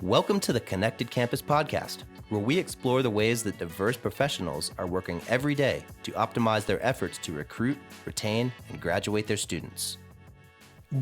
Welcome to the Connected Campus podcast, where we explore the ways that diverse professionals are working every day to optimize their efforts to recruit, retain, and graduate their students.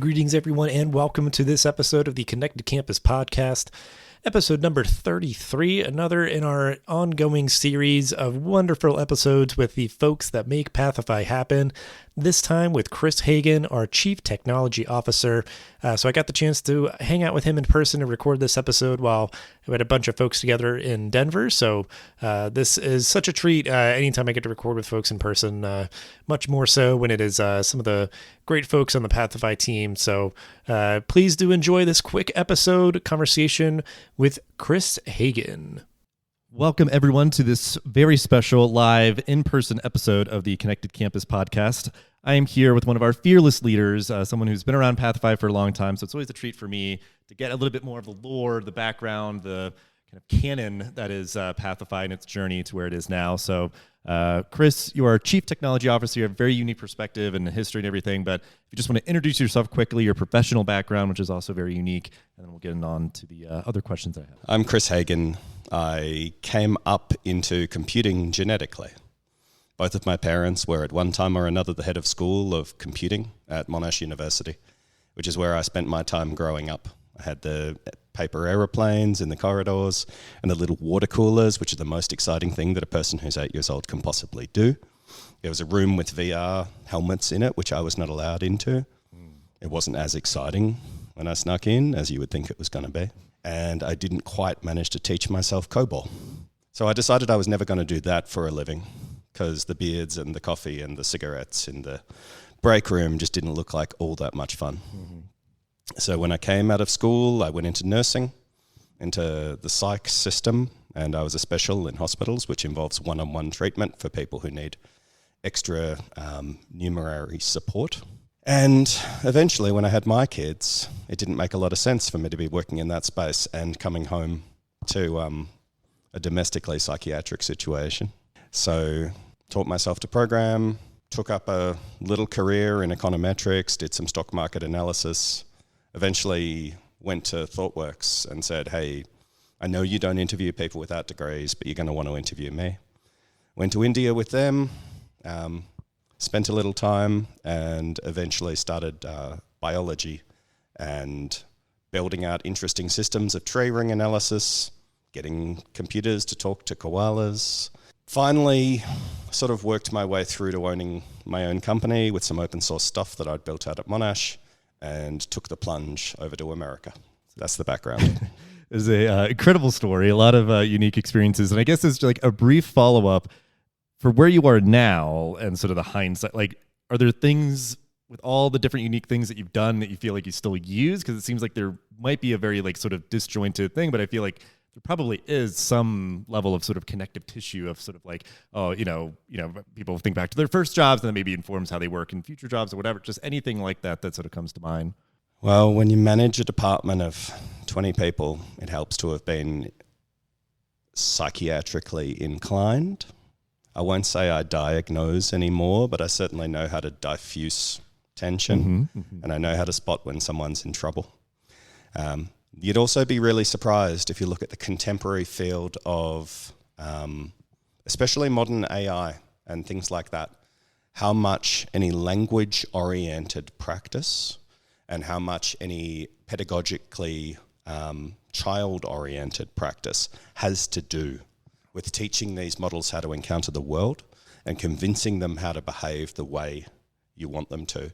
Greetings, everyone, and welcome to this episode of the Connected Campus podcast, episode number 33, another in our ongoing series of wonderful episodes with the folks that make Pathify happen, this time with Chris Hagan, our Chief Technology Officer. So I got the chance to hang out with him in person and record this episode while we had a bunch of folks together in Denver. So this is such a treat anytime I get to record with folks in person, much more so when it is some of the great folks on the Pathify team. So please do enjoy this quick episode conversation with Chris Hagan. Welcome, everyone, to this very special live in-person episode of the Connected Campus podcast. I am here with one of our fearless leaders, someone who's been around Pathify for a long time, so it's always a treat for me to get a little bit more of the lore, the background, the kind of canon that is Pathify and its journey to where it is now. So, Chris, you are Chief Technology Officer. You have a very unique perspective and history and everything, but if you just want to introduce yourself quickly, your professional background, which is also very unique, and then we'll get on to the other questions I have. I'm Chris Hagan. I came up into computing genetically. Both of my parents were at one time or another the head of school of computing at Monash University, which is where I spent my time growing up. I had the paper aeroplanes in the corridors and the little water coolers, which is the most exciting thing that a person who's 8 years old can possibly do. There was a room with VR helmets in it, which I was not allowed into. It wasn't as exciting when I snuck in as you would think it was going to be. And I didn't quite manage to teach myself COBOL. So I decided I was never going to do that for a living because the beards and the coffee and the cigarettes in the break room just didn't look like all that much fun. Mm-hmm. So when I came out of school, I went into nursing, into the psych system, and I was a special in hospitals, which involves one-on-one treatment for people who need extra numerary support. And eventually, when I had my kids, it didn't make a lot of sense for me to be working in that space and coming home to a domestically psychiatric situation. So taught myself to program, took up a little career in econometrics, did some stock market analysis, eventually went to ThoughtWorks and said, hey, I know you don't interview people without degrees, but you're going to want to interview me. Went to India with them, spent a little time, and eventually started biology and building out interesting systems of tree ring analysis, getting computers to talk to koalas. Finally, sort of worked my way through to owning my own company with some open source stuff that I'd built out at Monash and took the plunge over to America. So that's the background. It's an incredible story, a lot of unique experiences. And I guess it's like a brief follow-up for where you are now and sort of the hindsight. Like, are there things with all the different unique things that you've done that you feel like you still use? Because it seems like there might be a very like sort of disjointed thing, but I feel like there probably is some level of sort of connective tissue of sort of like, oh, you know, people think back to their first jobs and then maybe informs how they work in future jobs or whatever. Just anything like that sort of comes to mind. Well, when you manage a department of 20 people, it helps to have been psychiatrically inclined. I won't say I diagnose anymore, but I certainly know how to diffuse tension, and I know how to spot when someone's in trouble. You'd also be really surprised if you look at the contemporary field of, especially modern AI and things like that, how much any language-oriented practice and how much any pedagogically child-oriented practice has to do with teaching these models how to encounter the world and convincing them how to behave the way you want them to.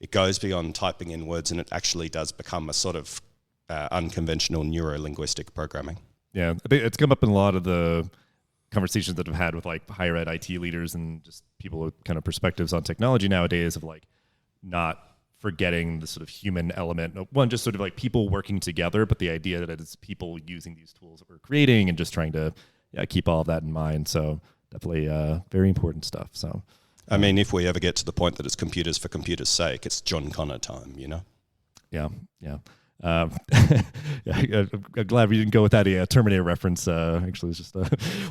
It goes beyond typing in words, and it actually does become a sort of unconventional neuro-linguistic programming. Yeah, I think it's come up in a lot of the conversations that I've had with like higher ed IT leaders and just people with kind of perspectives on technology nowadays of like not forgetting the sort of human element. One, just sort of like people working together, but the idea that it's people using these tools that we're creating and just trying to keep all of that in mind. So definitely very important stuff. So, I mean, if we ever get to the point that it's computers for computers' sake, it's John Connor time, you know? Yeah, yeah. Yeah, I'm glad we didn't go with that Terminator reference. Actually, I was just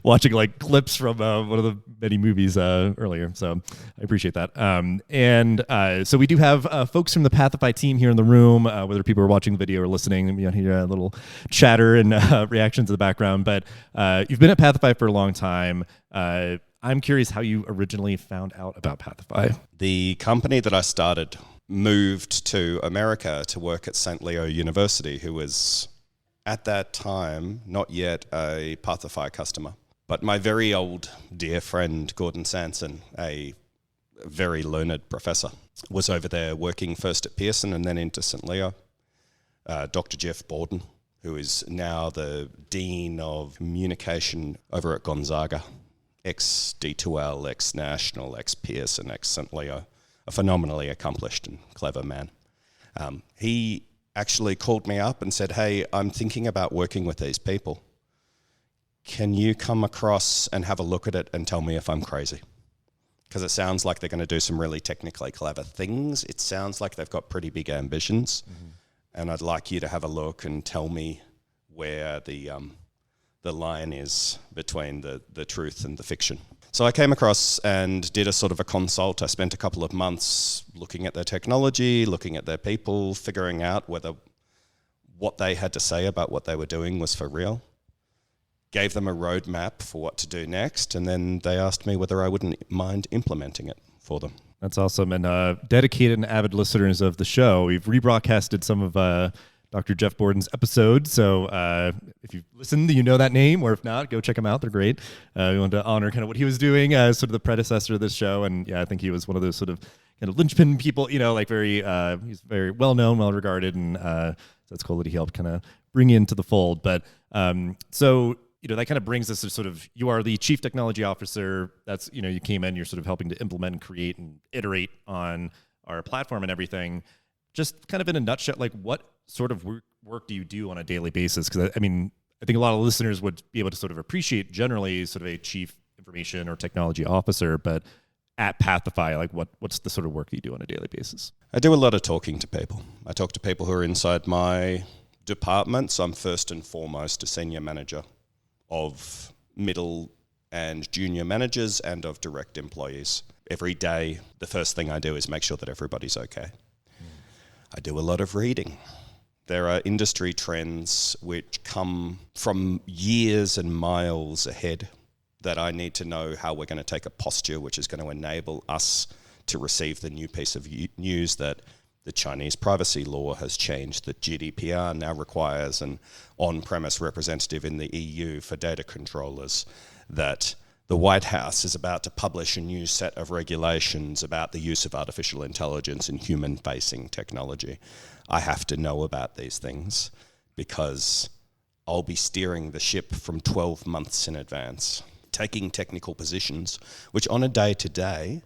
watching like clips from one of the many movies earlier, so I appreciate that. So we do have folks from the Pathify team here in the room, whether people are watching the video or listening. You hear a little chatter and reactions in the background. But you've been at Pathify for a long time. I'm curious how you originally found out about Pathify. The company that I started moved to America to work at St. Leo University, who was at that time not yet a Pathify customer. But my very old dear friend, Gordon Sanson, a very learned professor, was over there working first at Pearson and then into St. Leo. Dr. Jeff Borden, who is now the Dean of Communication over at Gonzaga, ex-D2L, ex-National, ex-Pearson, ex-St. Leo, a phenomenally accomplished and clever man. He actually called me up and said, hey, I'm thinking about working with these people. Can you come across and have a look at it and tell me if I'm crazy? Because it sounds like they're going to do some really technically clever things. It sounds like they've got pretty big ambitions. Mm-hmm. And I'd like you to have a look and tell me where the line is between the truth and the fiction. So I came across and did a sort of a consult. I spent a couple of months looking at their technology, looking at their people, figuring out whether what they had to say about what they were doing was for real. Gave them a roadmap for what to do next, and then they asked me whether I wouldn't mind implementing it for them. That's awesome. And dedicated and avid listeners of the show, we've rebroadcasted some of Dr. Jeff Borden's episodes. So if you've listened, you know that name, or if not, go check them out. They're great. We want to honor kind of what he was doing as sort of the predecessor of this show. And yeah, I think he was one of those sort of kind of linchpin people, like he's very well-known, well-regarded. And so it's cool that he helped kind of bring you into the fold. But so that kind of brings us to sort of, you are the chief technology officer. That's, you came in, you're sort of helping to implement and create and iterate on our platform and everything. Just kind of in a nutshell, like what sort of work do you do on a daily basis? Because I think a lot of listeners would be able to sort of appreciate generally sort of a chief information or technology officer, but at Pathify, like what's the sort of work that you do on a daily basis? I do a lot of talking to people. I talk to people who are inside my department. So I'm first and foremost a senior manager of middle and junior managers and of direct employees. Every day, the first thing I do is make sure that everybody's okay. I do a lot of reading. There are industry trends which come from years and miles ahead that I need to know how we're going to take a posture which is going to enable us to receive the new piece of news that the Chinese privacy law has changed, that GDPR now requires an on-premise representative in the EU for data controllers, that the White House is about to publish a new set of regulations about the use of artificial intelligence in human-facing technology. I have to know about these things because I'll be steering the ship from 12 months in advance, taking technical positions, which on a day-to-day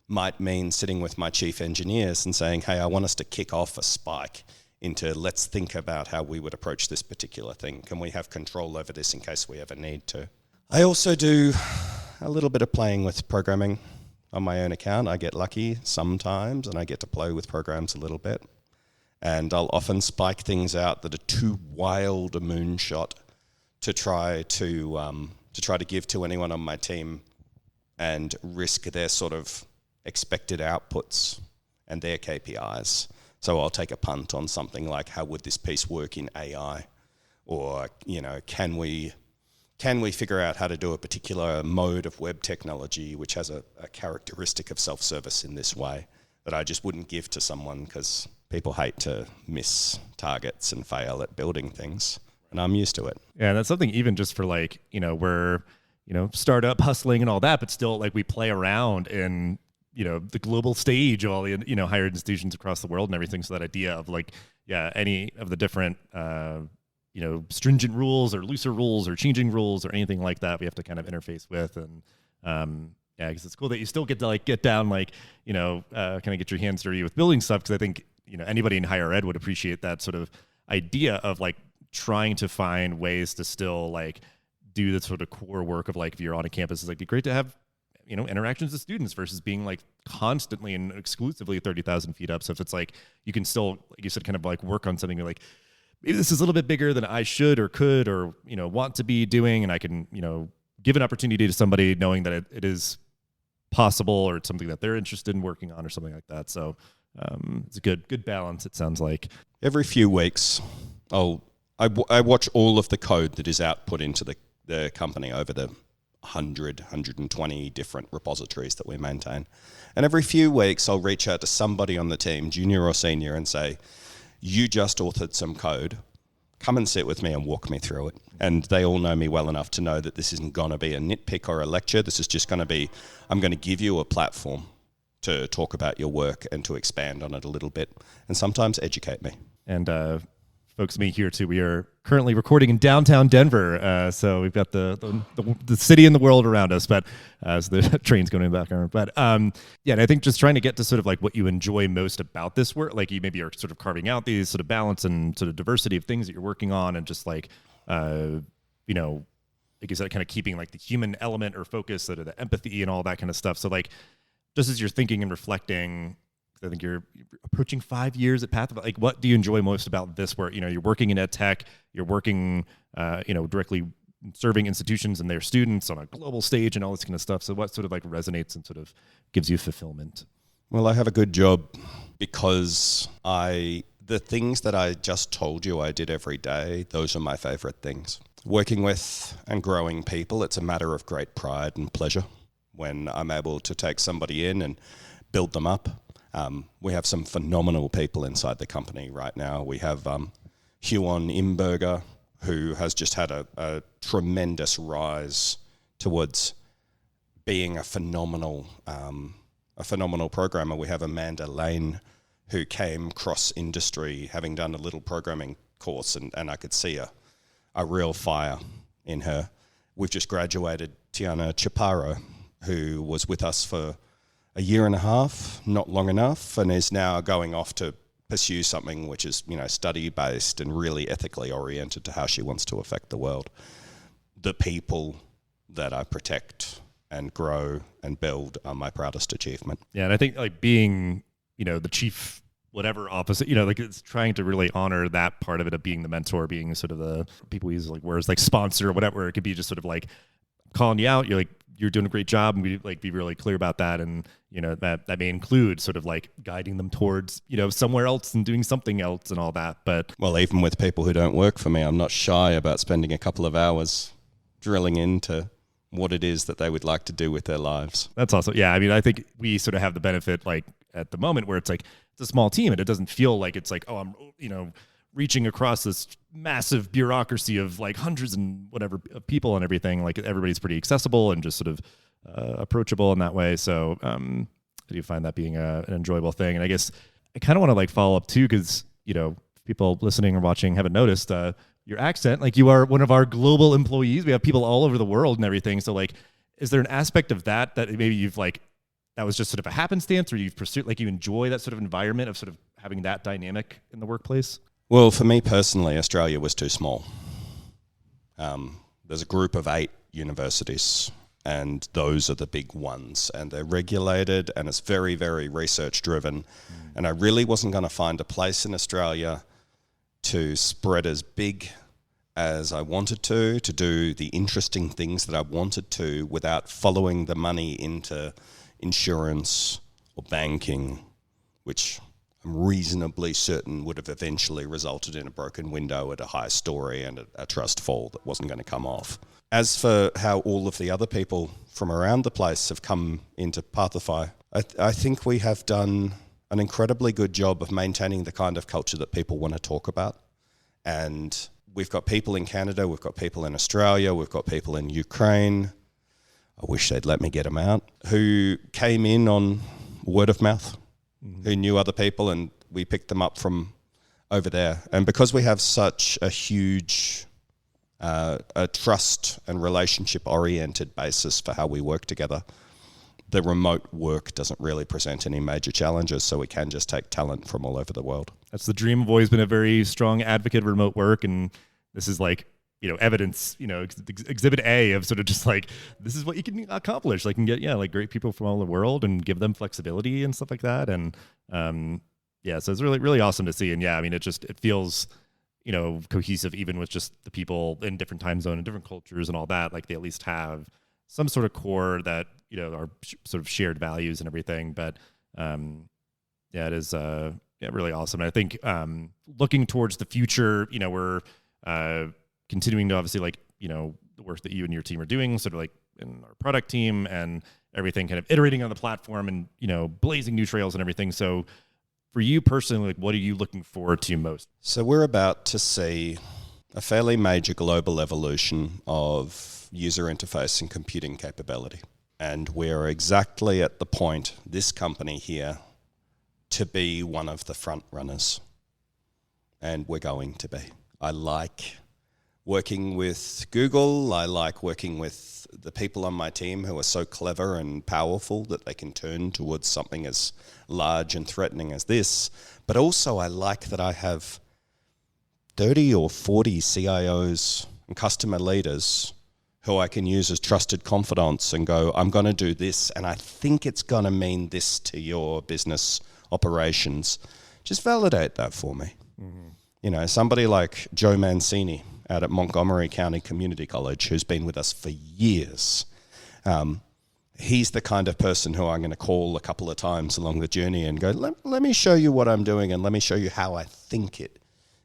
might mean sitting with my chief engineers and saying, hey, I want us to kick off a spike into let's think about how we would approach this particular thing. Can we have control over this in case we ever need to? I also do a little bit of playing with programming on my own account. I get lucky sometimes and I get to play with programs a little bit. And I'll often spike things out that are too wild a moonshot to try to give to anyone on my team and risk their sort of expected outputs and their KPIs. So I'll take a punt on something like, how would this piece work in AI? Or, can we figure out how to do a particular mode of web technology which has a characteristic of self-service in this way that I just wouldn't give to someone because people hate to miss targets and fail at building things. And I'm used to it. Yeah, that's something even just for we're, startup hustling and all that, but still we play around in, the global stage of all the, higher institutions across the world and everything. So that idea of any of the different, stringent rules or looser rules or changing rules or anything like that, we have to kind of interface with. And because it's cool that you still get to get down, kind of get your hands dirty with building stuff. Because I think, anybody in higher ed would appreciate that sort of idea of trying to find ways to still do the sort of core work of if you're on a campus, it's be great to have interactions with students versus being constantly and exclusively 30,000 feet up. So if it's you can still, like you said, kind of work on something maybe this is a little bit bigger than I should or could or, want to be doing. And I can, give an opportunity to somebody knowing that it is possible or it's something that they're interested in working on or something like that. So it's a good balance, it sounds like. Every few weeks, I watch all of the code that is output into the company over the 120 different repositories that we maintain. And every few weeks, I'll reach out to somebody on the team, junior or senior, and say, you just authored some code. Come and sit with me and walk me through it. And they all know me well enough to know that this isn't going to be a nitpick or a lecture. This is just going to be, I'm going to give you a platform to talk about your work and to expand on it a little bit and sometimes educate me. And folks, me here too. We are currently recording in downtown Denver, so we've got the city and the world around us. But so the train's going in the background. But yeah, and I think just trying to get to sort of like what you enjoy most about this work, like you maybe are sort of carving out these sort of balance and sort of diversity of things that you're working on, and just like like you said, kind of keeping like the human element or focus, sort of the empathy and all that kind of stuff. So like, just as you're thinking and reflecting, I think you're approaching 5 years at Pathify. Like, what do you enjoy most about this work? You're working in ed tech, you're working, directly serving institutions and their students on a global stage and all this kind of stuff. So what sort of like resonates and sort of gives you fulfillment? Well, I have a good job because the things that I just told you I did every day, those are my favorite things. Working with and growing people, it's a matter of great pride and pleasure when I'm able to take somebody in and build them up. We have some phenomenal people inside the company right now. We have Huon Imberger, who has just had a tremendous rise towards being a phenomenal programmer. We have Amanda Lane, who came cross-industry, having done a little programming course, and I could see a real fire in her. We've just graduated Tiana Chaparro, who was with us for a year and a half, not long enough, and is now going off to pursue something which is, study-based and really ethically oriented to how she wants to affect the world. The people that I protect and grow and build are my proudest achievement. Yeah, and I think like being, the chief whatever officer, like it's trying to really honor that part of it, of being the mentor, being sort of the people use like words like sponsor or whatever. It could be just sort of like calling you out. You're doing a great job, and we like be really clear about that. And that may include sort of like guiding them towards somewhere else and doing something else and all that. But well, even with people who don't work for me, I'm not shy about spending a couple of hours drilling into what it is that they would like to do with their lives. That's also, yeah. I mean, I think we sort of have the benefit like at the moment where it's like it's a small team and it doesn't feel like it's like, oh, I'm reaching across this massive bureaucracy of like hundreds and whatever of people and everything. Like everybody's pretty accessible and just sort of approachable in that way. So I do find that being an enjoyable thing. And I guess I kind of want to like follow up too, because people listening or watching haven't noticed your accent. Like you are one of our global employees. We have people all over the world and everything. So like, is there an aspect of that maybe you've like that was just sort of a happenstance, or you've pursued, like you enjoy that sort of environment of sort of having that dynamic in the workplace? Well, for me personally, Australia was too small. There's a group of 8 universities, and those are the big ones, and they're regulated, and it's very, very research driven. And I really wasn't going to find a place in Australia to spread as big as I wanted to do the interesting things that I wanted to without following the money into insurance or banking, which I'm reasonably certain would have eventually resulted in a broken window at a high story and a trust fall that wasn't going to come off. As for how all of the other people from around the place have come into Pathify, I think we have done an incredibly good job of maintaining the kind of culture that people want to talk about. And we've got people in Canada, we've got people in Australia, we've got people in Ukraine. I wish they'd let me get them out, who came in on word of mouth, who knew other people, and we picked them up from over there. And because we have such a huge a trust and relationship-oriented basis for how we work together, the remote work doesn't really present any major challenges, so we can just take talent from all over the world. That's the dream. I've always been a very strong advocate of remote work, and this is like, evidence, exhibit A of sort of just like, this is what you can accomplish. Like, you can get, like great people from all the world and give them flexibility and stuff like that. And so it's really, really awesome to see. And yeah, I mean, it feels, cohesive, even with just the people in different time zone and different cultures and all that. Like they at least have some sort of core that, are sort of shared values and everything. But it is really awesome. And I think looking towards the future, we're continuing to obviously the work that you and your team are doing, sort of like in our product team and everything, kind of iterating on the platform and, blazing new trails and everything. So for you personally, what are you looking forward to most? So we're about to see a fairly major global evolution of user interface and computing capability. And we're exactly at the point, this company here, to be one of the front runners. And we're going to be. I like working with Google. I like working with the people on my team who are so clever and powerful that they can turn towards something as large and threatening as this. But also I like that I have 30 or 40 CIOs and customer leaders who I can use as trusted confidants and go, I'm going to do this, and I think it's going to mean this to your business operations. Just validate that for me. Mm-hmm. Somebody like Joe Mancini out at Montgomery County Community College, who's been with us for years. He's the kind of person who I'm going to call a couple of times along the journey and go, let me show you what I'm doing and let me show you how I think it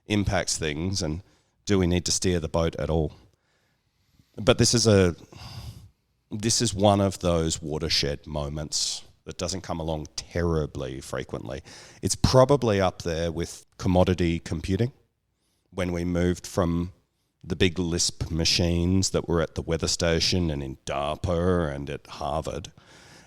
impacts things, and do we need to steer the boat at all? But this is one of those watershed moments that doesn't come along terribly frequently. It's probably up there with commodity computing, when we moved from the big Lisp machines that were at the weather station and in DARPA and at Harvard,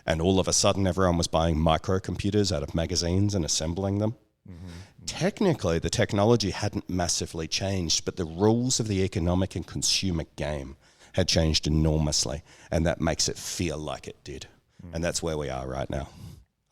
and all of a sudden everyone was buying microcomputers out of magazines and assembling them. Mm-hmm. Technically, the technology hadn't massively changed, but the rules of the economic and consumer game had changed enormously, and that makes it feel like it did. And that's where we are right now.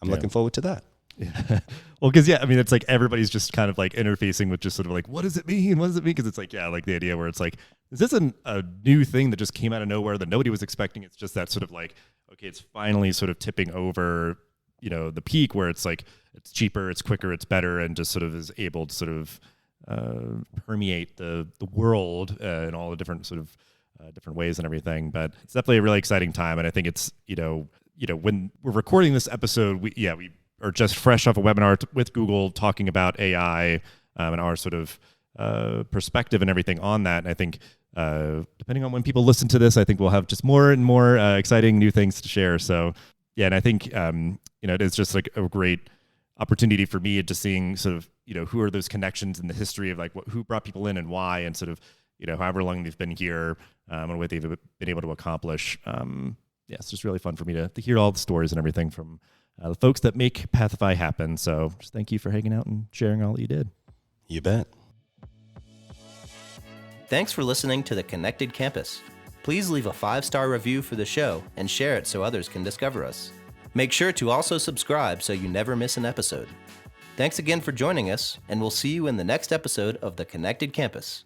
I'm looking forward to that. Yeah. Well, because it's like everybody's just kind of like interfacing with just sort of like, what does it mean? What does it mean? Because it's like, like the idea where it's like, is this a new thing that just came out of nowhere that nobody was expecting? It's just that sort of like, okay, it's finally sort of tipping over, the peak where it's like, it's cheaper, it's quicker, it's better, and just sort of is able to sort of permeate the world in all the different sort of different ways and everything. But it's definitely a really exciting time. And I think it's, when we're recording this episode, we are just fresh off a webinar with Google talking about AI and our sort of perspective and everything on that. And I think depending on when people listen to this, I think we'll have just more and more exciting new things to share. So and I think it is just like a great opportunity for me just seeing sort of who are those connections in the history of like who brought people in and why, and sort of however long they've been here and what they've been able to accomplish. It's just really fun for me to hear all the stories and everything from the folks that make Pathify happen. So just thank you for hanging out and sharing all that you did. You bet. Thanks for listening to The Connected Campus. Please leave a 5-star review for the show and share it so others can discover us. Make sure to also subscribe so you never miss an episode. Thanks again for joining us, and we'll see you in the next episode of The Connected Campus.